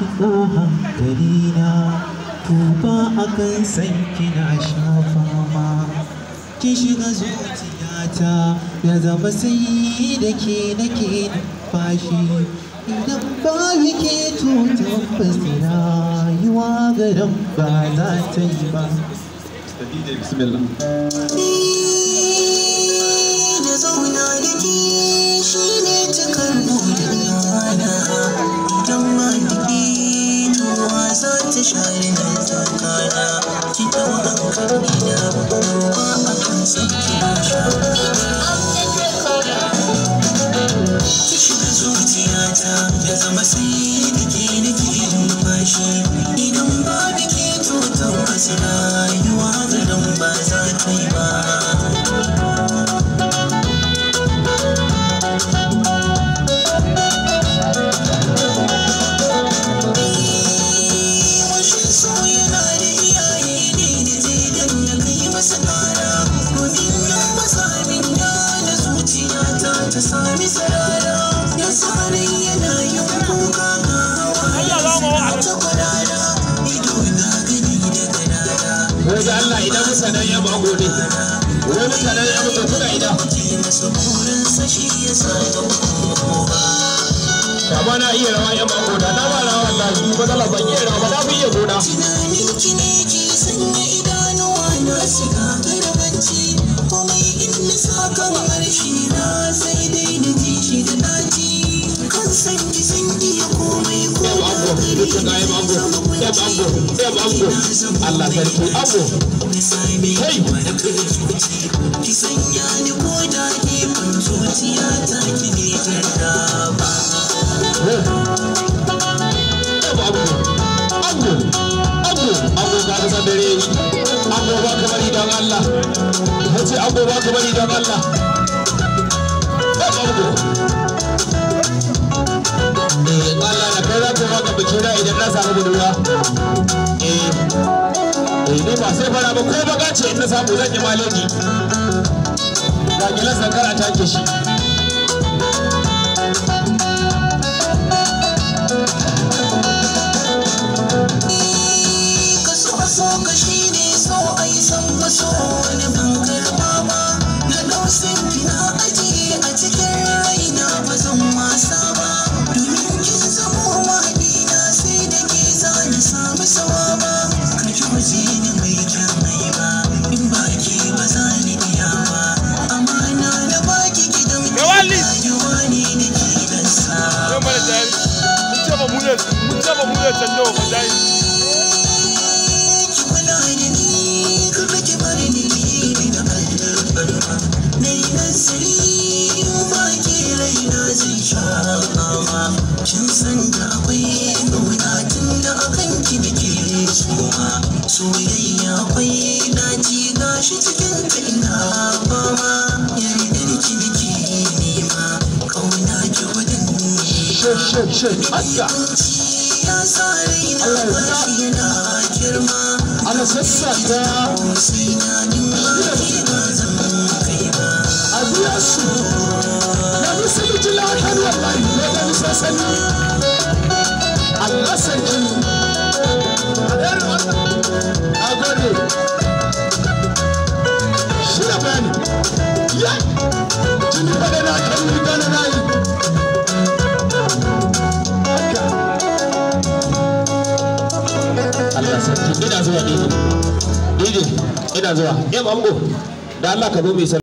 shiga hankalina, tuba akan san kina shafa ma. Kin shiga zuciyata ya zama sai da ke nake numfashi. Idan babu ke to tabbas rayuwa garin ba za ta yi ba. Bismillah. Da zauna da ke shi ne cikar budurana. Idan ma da ke tuwa za ta share nan takana. Ki tawa hankali na ba a kan sanki na ki shiga zuciyata ya zama sai da ke nake numfashi. Idan ba da ke to tabbas rayuwa garin ba za ta yi ba. Ta sami sarara ya sani yana yin kuka ga hawa ta kwarara ido na gani da ganara. Wai da Allah idan mutanen ya ba gode, wai mutanen ya mutu kuna ida. Masu burinsa shi ya sa da kowa. Kama na iya rawa ya ba goda, na ba rawa wallahi, ba zala ban iya rawa ba, na fi iya goda. Tunanin ki ne ke sanya idanuwa na shiga garbanci, komai in na sa kamar shi na sai dai na ji shi da daji. Kan san ki ya komai ko da gari na zama kwanci. Allah sarki abu. Na sami wani kirkuci, ki sanya ni ko da gefen zuciya ta ki ne jarraba. Abu ka kasa dare ni, abu ba ka bari don Allah, wace abu ba ka bari don Allah. Allah na kai za ka baka biki na idan na samu budurwa. Ni ba sai fara ba ko baka ce in na samu zan yi malaki. Ga gilan sankara ta ke shi. So ka shi ne so a yi san wasu wani bankar mama. Na dausin kina ajiye a cikin raina ba zan wasa ba. Domin kin zamo mahaɗina sai da ke za na samu sawa ba. Ka ji waje ni mai kyan mai ba, in ba ke ba za ni iya ba. Amana na baki gidan rayuwa ne da ke dansa. Kin san da akwai ƙaunatun da akan ki nake soma. Soyayya akwai daji gashi cikin ta ina fama. Yardar ki nake nema, ƙauna ki wadin ya sa raina bashi yana girma. Ana sassaka sai na nima ke ba zan kai ba. a biya su. Na bisa da jilakan wallahi, ne da bisa sani. Allah sarki. A ɗaya wannan, a gode. Shi da bayani. Ya! Jini ba da na kan riga na nayi. Allah sarki, ina zuwa Didi. Ina zuwa. Yam Ango, da Allah ka zo mai